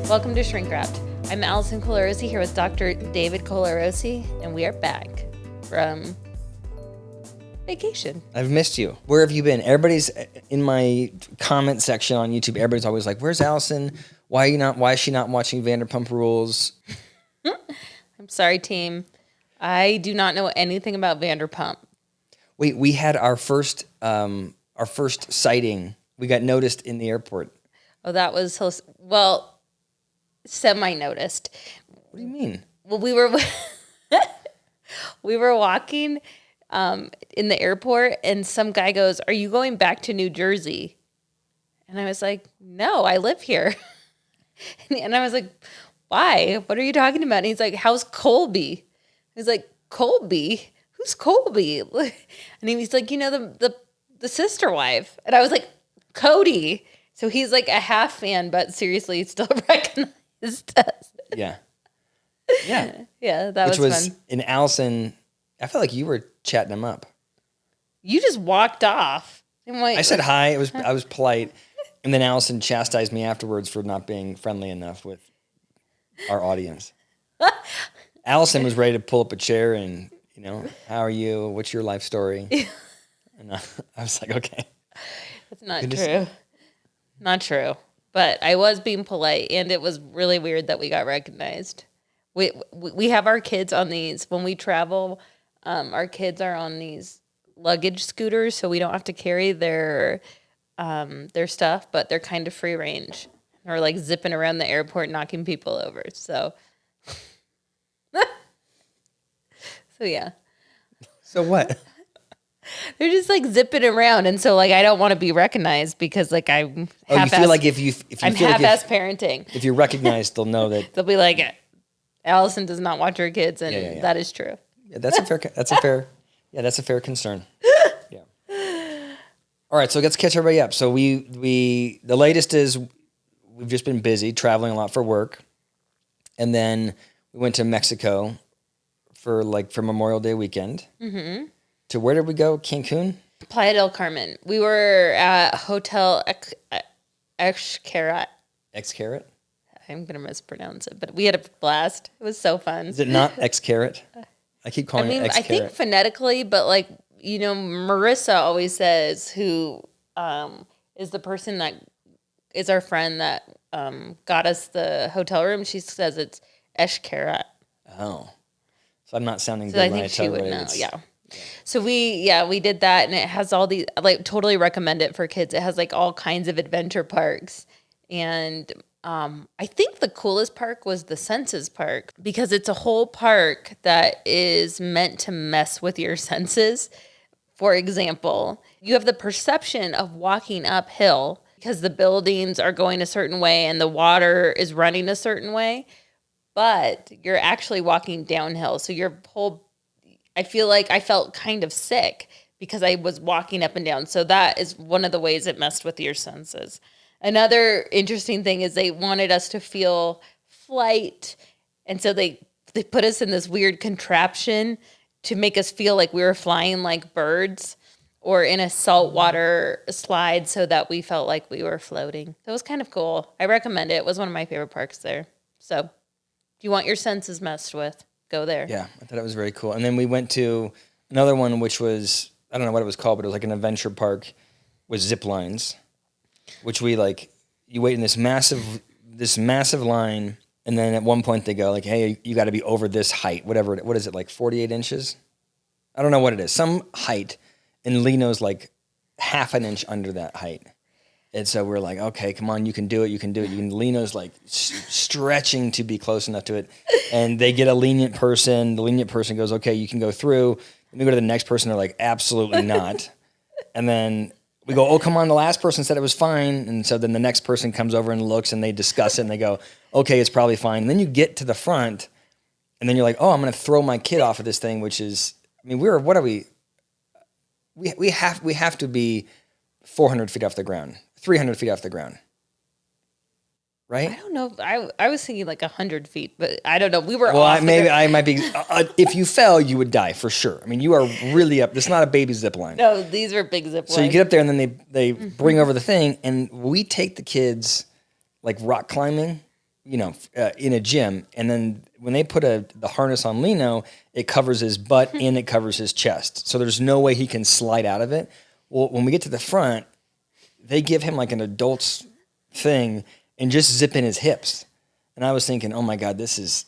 Welcome to Shrink Wrapped. I'm Allison Colarossi here with Dr. David Colarossi, and we are back from vacation. I've missed you. Where have you been? Everybody's in my comment section on YouTube. Everybody's always like, "Where's Allison? Why is she not watching Vanderpump Rules?" I'm sorry, team. I do not know anything about Vanderpump. We had our first sighting. We got noticed in the airport. Oh, that was semi-noticed. What do you mean? Well, we were walking in the airport, and some guy goes, "Are you going back to New Jersey?" And I was like, "No, I live here." And I was like, "Why? What are you talking about?" And he's like, "How's Colby?" I was like, "Colby? Who's Colby?" And he's like, the sister wife. And I was like, "Cody." So he's like a half fan, but seriously, he still recognized us. Yeah. That was fun. In Allison, I felt like you were chatting him up. You just walked off. I said hi. I was polite. And then Allison chastised me afterwards for not being friendly enough with our audience. Allison was ready to pull up a chair and, how are you? What's your life story? And I was like, okay. It's not true. Not true. But I was being polite, and it was really weird that we got recognized. We have our kids on these, when we travel, our kids are on these luggage scooters, so we don't have to carry their stuff, but they're kind of free range. Or like zipping around the airport, knocking people over. So yeah. So what? They're just like zipping around, and so like I don't want to be recognized because like I'm. Oh, you feel like if I'm half-ass parenting. If you're recognized, they'll know that they'll be like, Allison does not watch her kids, and that is true. Yeah, that's a fair concern. Yeah. All right, so let's catch everybody up. So the latest is we've just been busy traveling a lot for work, and then we went to Mexico for Memorial Day weekend. Mm-hmm. To where did we go? Cancun? Playa del Carmen. We were at Hotel Xcaret. Xcaret? I'm going to mispronounce it, but we had a blast. It was so fun. Is it not Xcaret? I keep calling it Xcaret. I think phonetically, but Marissa always says, who is the person that is our friend that got us the hotel room. She says it's Xcaret. Oh. So I'm not sounding good I when think I tell she would you. know, yeah. So we did that, and it has all these, totally recommend it for kids. It has all kinds of adventure parks, and I think the coolest park was the Senses Park, because it's a whole park that is meant to mess with your senses. For example, you have the perception of walking uphill because the buildings are going a certain way and the water is running a certain way, but you're actually walking downhill. So your whole I feel like I felt kind of sick because I was walking up and down. So that is one of the ways it messed with your senses. Another interesting thing is they wanted us to feel flight. And so they put us in this weird contraption to make us feel like we were flying like birds, or in a saltwater slide so that we felt like we were floating. That was kind of cool. I recommend it. It was one of my favorite parks there. So if you want your senses messed with, go there. Yeah, I thought it was very cool. And then we went to another one, which was, I don't know what it was called, but it was like an adventure park with zip lines, which you wait in this massive line, and then at one point they go hey, you got to be over this height, what is it, 48 inches? I don't know what it is, some height, and Lino's half an inch under that height. And so we're like, okay, come on, you can do it. Lino's stretching to be close enough to it. And they get a lenient person. The lenient person goes, okay, you can go through. Then we go to the next person. They're like, absolutely not. And then we go, oh, come on, the last person said it was fine. And so then the next person comes over and looks, and they discuss it, and they go, okay, it's probably fine. And then you get to the front, and then you're like, oh, I'm going to throw my kid off of this thing, which is, what are we? We have to be 400 feet off the ground. 300 feet off the ground, right? I don't know. I was thinking 100 feet, but I don't know. We were well, off. I might be. If you fell, you would die for sure. You are really up. It's not a baby zip line. No, these were big zip lines. So you get up there, and then they bring over the thing, and we take the kids rock climbing, in a gym. And then when they put the harness on Lino, it covers his butt and it covers his chest. So there's no way he can slide out of it. Well, when we get to the front, they give him like an adult's thing and just zip in his hips. And I was thinking, oh my God, this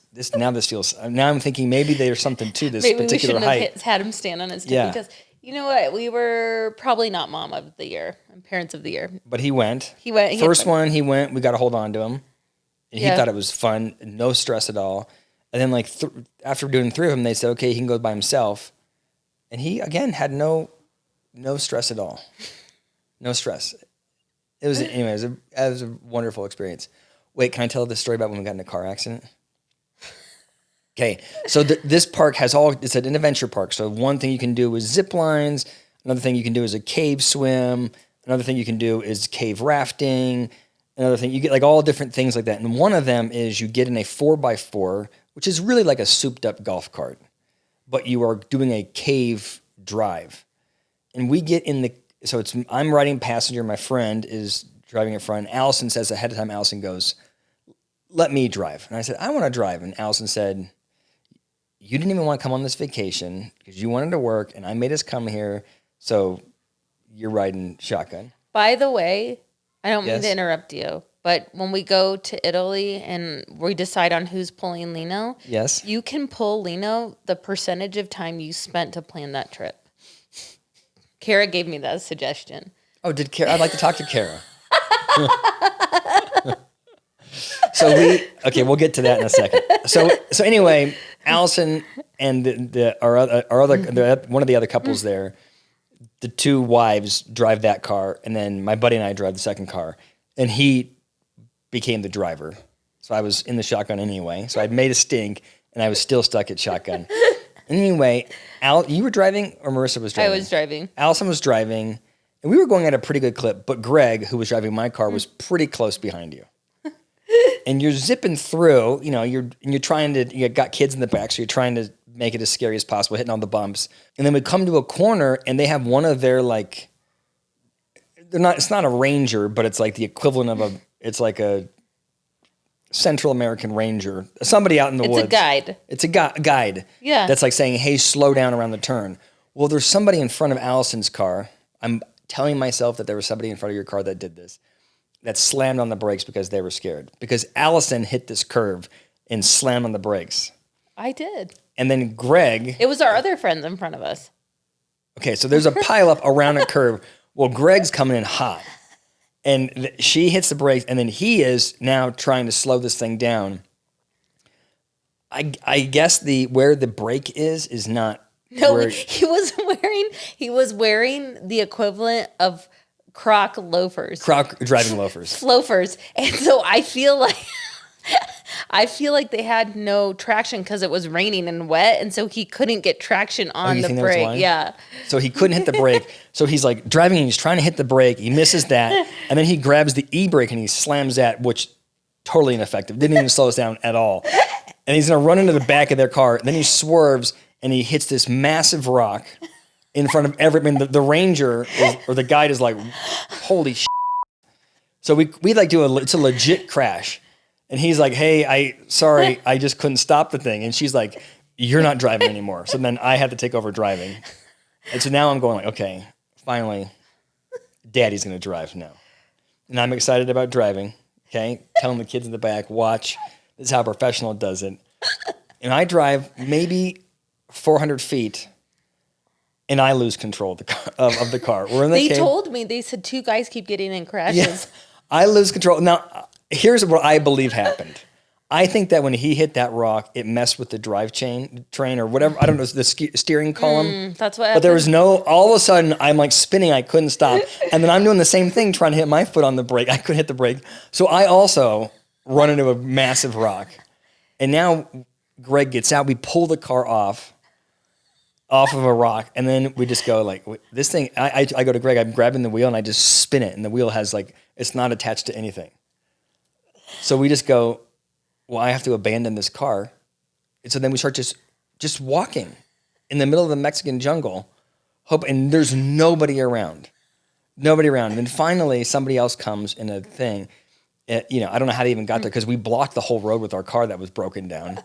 feels, now I'm thinking maybe there's something to this Maybe particular height. we shouldn't have had him stand on his tippy toes. You know what? We were probably not mom of the year and parents of the year. But he went. He went. First one, he went. We got to hold on to him. And he thought it was fun. No stress at all. And then like after doing 3 of them, they said, okay, he can go by himself. And he, again, had no stress at all. No stress. It was, anyways, it was a wonderful experience. Wait, can I tell the story about when we got in a car accident? Okay, so this park has it's an adventure park. So one thing you can do is zip lines. Another thing you can do is a cave swim. Another thing you can do is cave rafting. Another thing, you get like all different things like that. And one of them is you get in a 4x4, which is really like a souped up golf cart, but you are doing a cave drive. And we get in I'm riding passenger. My friend is driving in front. Allison says ahead of time, Allison goes, let me drive. And I said, I want to drive. And Allison said, you didn't even want to come on this vacation because you wanted to work and I made us come here. So you're riding shotgun. By the way, I don't mean to interrupt you, but when we go to Italy and we decide on who's pulling Lino, you can pull Lino the percentage of time you spent to plan that trip. Kara gave me that suggestion. Oh, did Kara? I'd like to talk to Kara. So we'll get to that in a second. So anyway, Allison and one of the other couples there, the 2 wives drive that car, and then my buddy and I drive the second car, and he became the driver. So I was in the shotgun anyway. So I'd made a stink, and I was still stuck at shotgun. Anyway, you were driving, or Marissa was driving? I was driving. Allison was driving, and we were going at a pretty good clip, but Greg, who was driving my car, was pretty close behind you. And you're zipping through, you're trying to, you got kids in the back, so you're trying to make it as scary as possible, hitting all the bumps. And then we come to a corner, and they have one of their, like, it's not a Ranger, but it's like the equivalent of it's like a Central American Ranger. Somebody out in the woods. It's a guide. It's a guide. Yeah. That's like saying, hey, slow down around the turn. Well, there's somebody in front of Allison's car. I'm telling myself that there was somebody in front of your car that did this, that slammed on the brakes because they were scared. Because Allison hit this curve and slammed on the brakes. I did. And then Greg... It was our other friends in front of us. Okay, so there's a pileup around a curve. Well, Greg's coming in hot. And she hits the brakes, and then he is now trying to slow this thing down. I guess where the brake is not... No, he was wearing the equivalent of Croc loafers. Croc driving loafers. Loafers. And so I feel like they had no traction because it was raining and wet, and so he couldn't get traction on the brake. Yeah. So he couldn't hit the brake. So he's like driving and he's trying to hit the brake. He misses that. And then he grabs the e-brake and he slams that, which totally ineffective. Didn't even slow us down at all. And he's going to run into the back of their car. And then he swerves and he hits this massive rock in front of everyone. The ranger or the guide is like, holy shit. So we like it's a legit crash. And he's like, hey, sorry, I just couldn't stop the thing. And she's like, you're not driving anymore. So then I had to take over driving. And so now I'm going like, okay, finally, Daddy's going to drive now. And I'm excited about driving, okay? Telling the kids in the back, watch. This is how a professional does it. And I drive maybe 400 feet, and I lose control of the car. We're in the cave. Told me, they said 2 guys keep getting in crashes. Yeah, I lose control. Now, here's what I believe happened. I think that when he hit that rock, it messed with the train or whatever. I don't know, the steering column. That's what happened. But there was all of a sudden, I'm like spinning. I couldn't stop. And then I'm doing the same thing, trying to hit my foot on the brake. I couldn't hit the brake. So I also run into a massive rock. And now Greg gets out. We pull the car off of a rock. And then we just go like, this thing, I go to Greg. I'm grabbing the wheel and I just spin it. And the wheel has it's not attached to anything. So we just go, well, I have to abandon this car. And so then we start just walking in the middle of the Mexican jungle, and there's nobody around. And then finally somebody else comes in a thing, I don't know how they even got there because we blocked the whole road with our car that was broken down.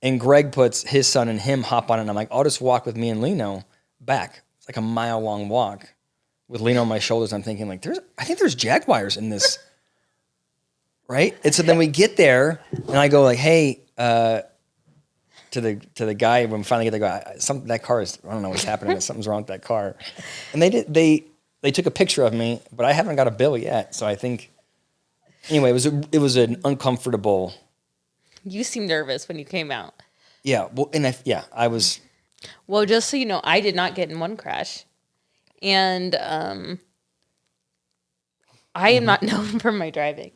And Greg puts his son and him hop on it. And I'm like, I'll just walk with me and Lino back. It's like a mile-long walk with Lino on my shoulders. I'm thinking, like, I think there's jaguars in this, right? And so then we get there, and I go like, hey, to the guy when we finally get there, that car is, I don't know what's happening. Something's wrong with that car. And they took a picture of me, but I haven't got a bill yet. So I think, anyway, it was an uncomfortable. You seemed nervous when you came out. Yeah. Well, and I was. Well, just so you know, I did not get in one crash. And I am not known for my driving.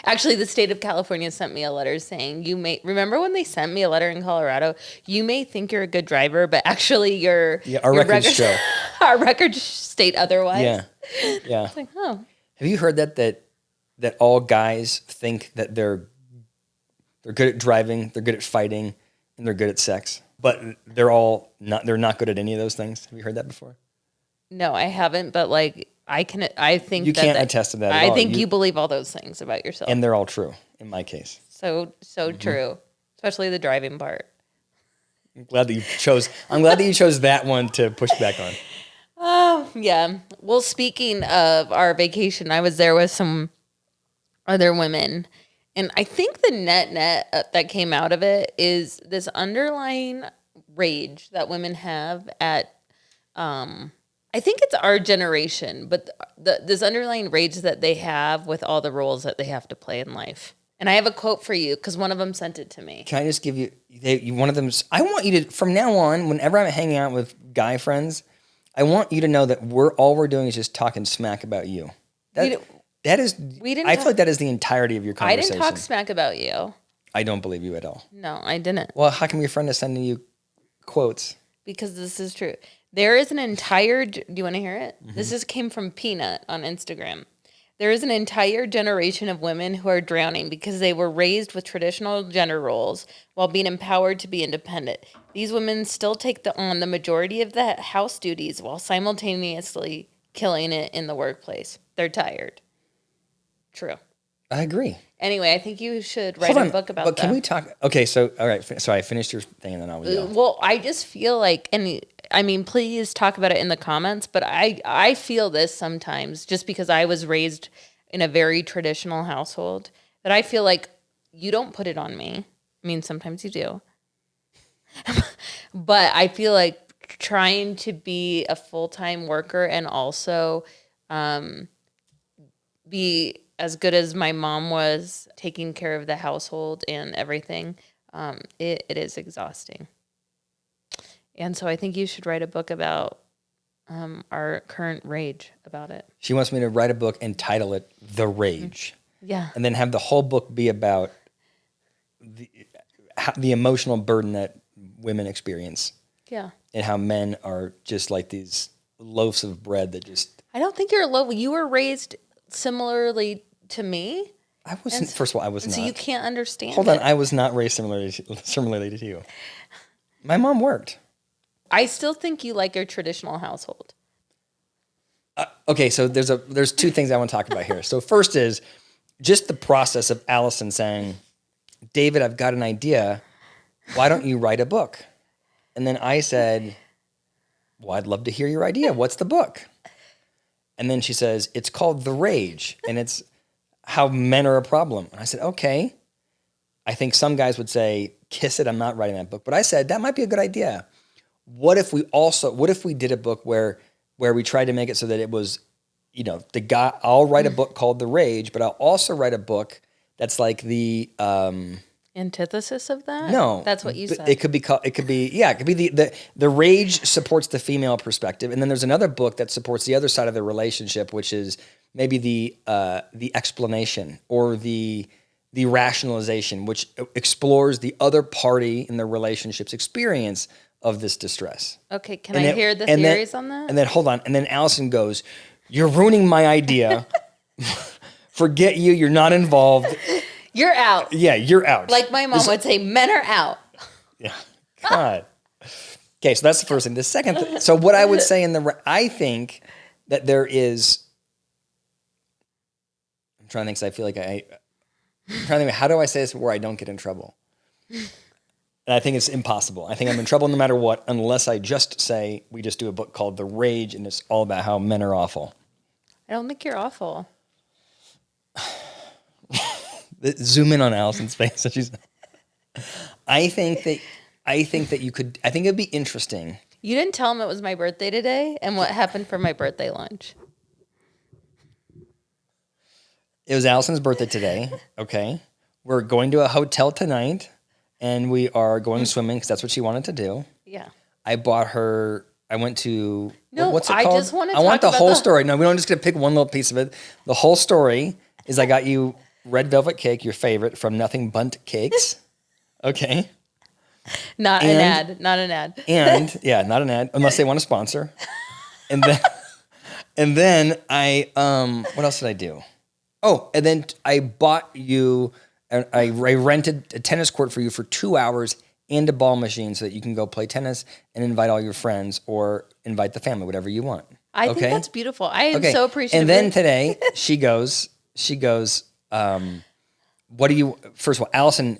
Actually, the state of California sent me a letter saying, remember when they sent me a letter in Colorado? You may think you're a good driver, but actually our records show. Our records state otherwise. Yeah. Yeah. It's like, oh. Have you heard that all guys think that they're good at driving, they're good at fighting, and they're good at sex, but they're not good at any of those things? Have you heard that before? No, I haven't, but like I think you can't attest to that at all. I think you believe all those things about yourself. And they're all true in my case. So true, especially the driving part. I'm glad that you chose that one to push back on. Oh, yeah. Well, speaking of our vacation, I was there with some other women. And I think the net that came out of it is this underlying rage that women have at, I think it's our generation, but this underlying rage that they have with all the roles that they have to play in life. And I have a quote for you because one of them sent it to me. Can I just give you one of them? I want you to, from now on, whenever I'm hanging out with guy friends, I want you to know that all we're doing is just talking smack about you. I feel like that is the entirety of your conversation. I didn't talk smack about you. I don't believe you at all. No, I didn't. Well, how come your friend is sending you quotes? Because this is true. There is an entire, do you want to hear it? Mm-hmm. This came from Peanut on Instagram. There is an entire generation of women who are drowning because they were raised with traditional gender roles while being empowered to be independent. These women still take on the majority of the house duties while simultaneously killing it in the workplace. They're tired. True. I agree. Anyway, I think you should write a book about that. But can we talk? Okay, so, all right. So I finished your thing and then I'll yell. Well, I just feel like, and I mean, please talk about it in the comments, but I feel this sometimes just because I was raised in a very traditional household that I feel like you don't put it on me. I mean, sometimes you do. But I feel like trying to be a full-time worker and also be as good as my mom was taking care of the household and everything, it is exhausting. And so I think you should write a book about our current rage about it. She wants me to write a book and title it The Rage. Yeah. And then have the whole book be about the emotional burden that women experience. Yeah. And how men are just like these loaves of bread that just... I don't think you're low. You were raised similarly to me. I wasn't. First of all, I was not. So you can't understand. Hold on. I was not raised similarly to you. My mom worked. I still think you like your traditional household. Okay, so there's two things I want to talk about here. So first is just the process of Allison saying, David, I've got an idea. Why don't you write a book? And then I said, well, I'd love to hear your idea. What's the book? And then she says, it's called The Rage, and it's how men are a problem. And I said, okay. I think some guys would say, kiss it, I'm not writing that book. But I said, that might be a good idea. What if we did a book where we tried to make it so that it was, the guy, I'll write a book called The Rage, but I'll also write a book that's like the antithesis of that? No. That's what you said. It could be the rage supports the female perspective, and then there's another book that supports the other side of the relationship, which is maybe the explanation or the rationalization, which explores the other party in the relationship's experience of this distress. Okay, can I hear the theories on that? And then hold on, and then Allison goes, "You're ruining my idea. Forget you. You're not involved. You're out." Yeah, you're out. Like my mom would say, "Men are out." Yeah. God. Okay, so that's the first thing. The second thing. So what I would say I think that there is. I'm trying to think, 'cause I feel like I'm trying to think, how do I say this where I don't get in trouble? And I think it's impossible. I think I'm in trouble no matter what, unless I just say we just do a book called The Rage, and it's all about how men are awful. I don't think you're awful. Zoom in on Allison's face. I think that you could. I think it'd be interesting. You didn't tell him it was my birthday today, and what happened for my birthday lunch. It was Allison's birthday today. Okay, we're going to a hotel tonight, and we are going swimming because that's what she wanted to do. Yeah. I bought her. I went to. No, what's it I called? just want to. I want the whole story. No, we don't just get to pick one little piece of it. The whole story is I got you red velvet cake, your favorite, from Nothing Bundt Cakes. Okay. Not an ad. Not an ad. And yeah, not an ad, unless they want to sponsor. And then I what else did I do? Oh, and then I bought you. I rented a tennis court for you for 2 hours and a ball machine so that you can go play tennis and invite all your friends or invite the family, whatever you want. I think that's beautiful. I am so appreciative. And then today she goes, what do you, first of all, Allison,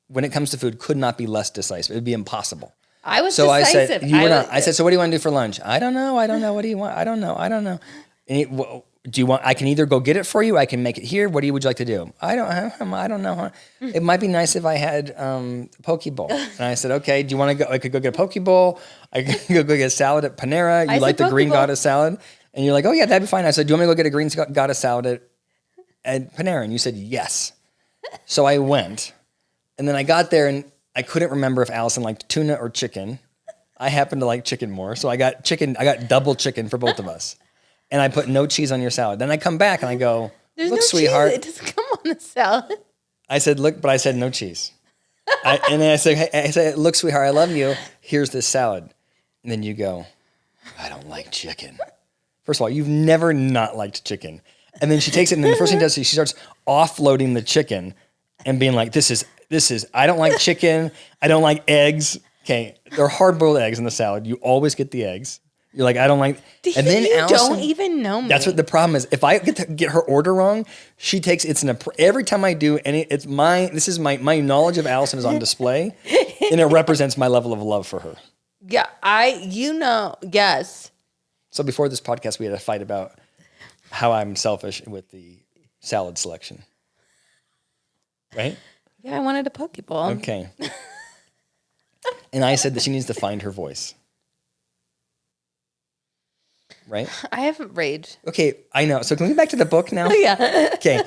when it comes to food, could not be less decisive. It would be impossible. I was so decisive. I said, you were not. I said, so what do you want to do for lunch? I don't know. What do you want? I don't know. And do you want, I can either go get it for you. I can make it here. Would you like to do? I don't know. Huh? It might be nice if I had poke bowl. And I said, okay, do you want to go? I could go get a poke bowl. I could go get a salad at Panera. You like the green goddess salad? And you're like, oh yeah, that'd be fine. I said, do you want me to go get a green goddess salad at Panera? And you said, yes. So I went. And then I got there and I couldn't remember if Allison liked tuna or chicken. I happen to like chicken more. So I got chicken. I got double chicken for both of us. And I put no cheese on your salad. Then I come back and I go, there's look, no sweetheart. Cheese. It doesn't come on the salad. I said, look, but I said no cheese. And then I said, hey, look, sweetheart, I love you. Here's this salad. And then you go, I don't like chicken. First of all, you've never not liked chicken. And then she takes it and then the first thing she does is she starts offloading the chicken and being like, this is, I don't like chicken. I don't like eggs. Okay. There are hard-boiled eggs in the salad. You always get the eggs. You're like, I don't like. And then you Allison, don't even know me. That's what the problem is. If I get her order wrong, she takes every time I do any. It's my knowledge of Allison is on display, and it represents my level of love for her. Yeah, yes. So before this podcast, we had a fight about how I'm selfish with the salad selection. Right? Yeah, I wanted a poke bowl. Okay. And I said that she needs to find her voice. Right? I haven't raged. Okay, I know. So can we get back to the book now? Yeah. Okay.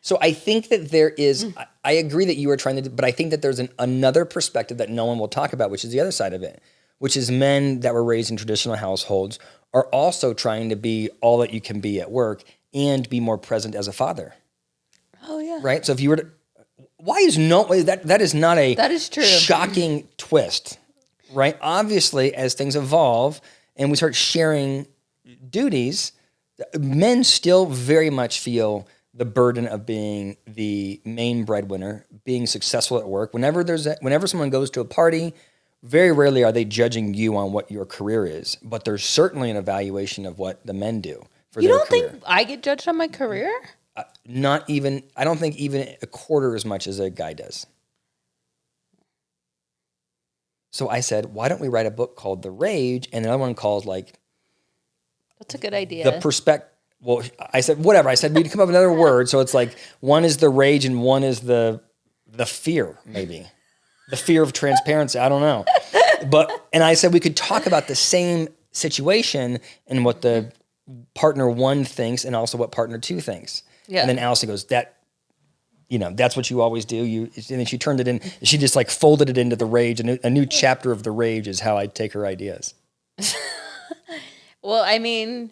So I think that there is, I agree that you are trying to, but I think that there's another perspective that no one will talk about, which is the other side of it, which is men that were raised in traditional households are also trying to be all that you can be at work and be more present as a father. Oh, yeah. Right? So if you were to, that is not a that is true. Shocking twist, right? Obviously, as things evolve, and we start sharing duties, men still very much feel the burden of being the main breadwinner, being successful at work. Whenever someone goes to a party, very rarely are they judging you on what your career is, but there's certainly an evaluation of what the men do for their career. You don't think I get judged on my career? Not even, I don't think even a quarter as much as a guy does. So I said, why don't we write a book called The Rage and another one called That's a good idea. Well, I said, whatever. I said, we'd come up with another word. So it's like one is the rage and one is the fear, maybe. The fear of transparency. I don't know. And I said we could talk about the same situation and what the partner one thinks and also what partner two thinks. Yeah. And then Allison goes, that's what you always do. And then she turned it in. She just folded it into The Rage. A new chapter of The Rage is how I take her ideas. Well, I mean,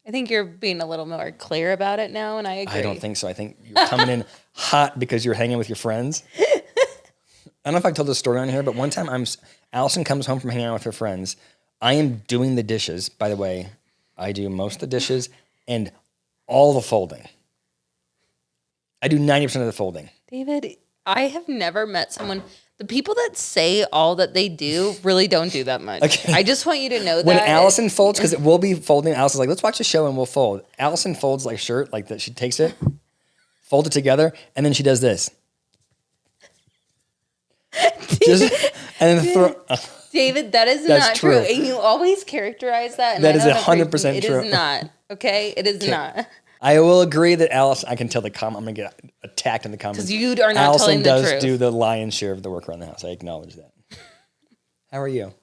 I think you're being a little more clear about it now, and I agree. I don't think so. I think you're coming in hot because you're hanging with your friends. I don't know if I told this story on here, but one time Allison comes home from hanging out with her friends. I am doing the dishes. By the way, I do most of the dishes and all the folding. I do 90% of the folding. David, I have never met someone The people that say all that they do really don't do that much. Okay. I just want you to know that. When Allison folds, because we'll be folding, Allison's like, let's watch the show and we'll fold. Allison folds like shirt, like that. She takes it, folds it together, and then she does this. Just, and then David, that is That's not true. true. And you always characterize that. And That I is don't 100% It true. is not. Okay? It is not. I will agree that Allison, I can tell the comment, I'm going to get attacked in the comments. Because you are not Allison telling the does truth. do the lion's share of the work around the house. I acknowledge that. How are you?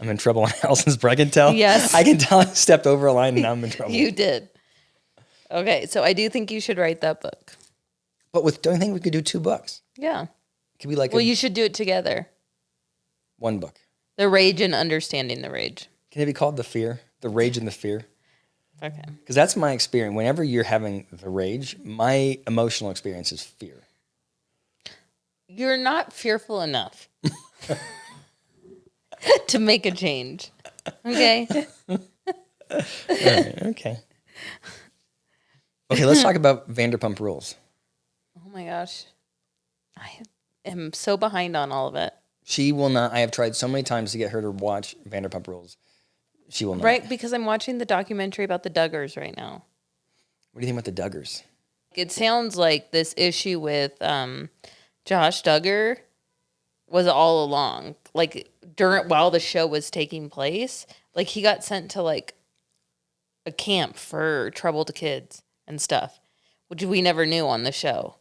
I'm in trouble on Allison's part. I can tell. Yes. I can tell I stepped over a line and now I'm in trouble. You did. Okay, so I do think you should write that book. But don't you think we could do 2 books? Yeah. Could be like Well, you should do it together. 1 book. The Rage and Understanding the Rage. Can it be called The Fear? The Rage and the Fear? Okay. Because that's my experience. Whenever you're having the rage, my emotional experience is fear. You're not fearful enough to make a change. Okay? All right, okay. Okay, let's talk about Vanderpump Rules. Oh my gosh. I am so behind on all of it. She will not. I have tried so many times to get her to watch Vanderpump Rules. She will not. Right? Because I'm watching the documentary about the Duggars right now. What do you think about the Duggars? It sounds like this issue with Josh Duggar was all along. Like while the show was taking place, like he got sent to like a camp for troubled kids and stuff, which we never knew on the show.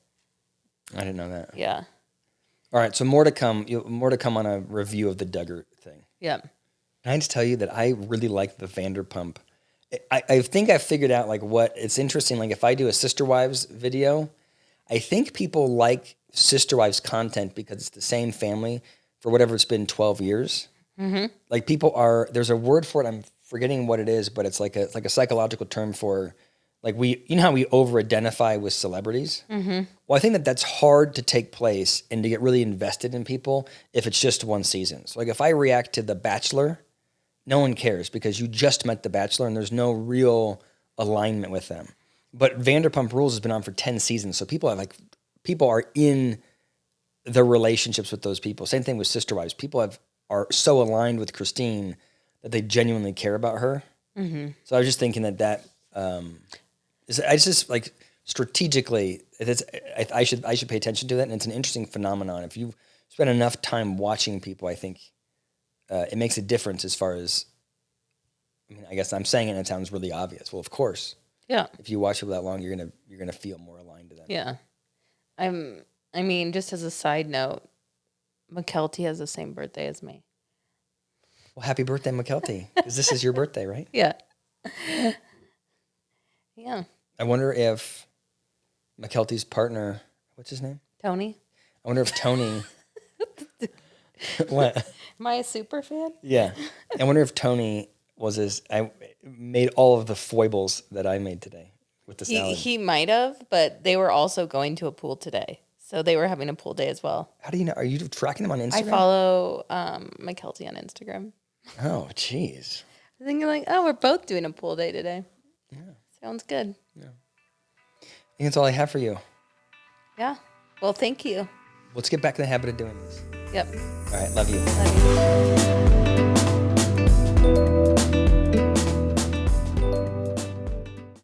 I didn't know that. Yeah. All right, so more to come. More to come on a review of the Duggar thing. Yeah. Can I just tell you that I really like the Vanderpump. I think I figured out like what it's interesting. Like if I do a Sister Wives video, I think people like Sister Wives content because it's the same family for whatever it's been 12 years. Mm-hmm. Like people are, there's a word for it. I'm forgetting what it is, but it's like a psychological term for like you know how we over-identify with celebrities? Mm-hmm. Well, I think that's hard to take place and to get really invested in people if it's just one season. So like if I react to The Bachelor, no one cares because you just met The Bachelor and there's no real alignment with them. But Vanderpump Rules has been on for 10 seasons, so people are in their relationships with those people. Same thing with Sister Wives. People are so aligned with Christine that they genuinely care about her. Mm-hmm. So I was just thinking that it's just like strategically, I should pay attention to that, and it's an interesting phenomenon. If you spend enough time watching people, I think it makes a difference as far as. I mean, I guess I'm saying it and it sounds really obvious. Well, of course. Yeah. If you watch people that long, you're gonna feel more aligned to them. Yeah. I mean, just as a side note, McKelty has the same birthday as me. Well, happy birthday, McKelty, because this is your birthday, right? Yeah. Yeah. I wonder if McKelty's partner, what's his name? Tony. I wonder if Tony. What? Am I a super fan? Yeah. I wonder if Tony I made all of the foibles that I made today with the salad. He might have, but they were also going to a pool today. So they were having a pool day as well. How do you know? Are you tracking him on Instagram? I follow McKelty on Instagram. Oh, jeez. I think you're like, oh, we're both doing a pool day today. Yeah. Sounds good. Yeah. I think that's all I have for you. Yeah. Well, thank you. Let's get back in the habit of doing this. Yep. All right. Love you. Love you.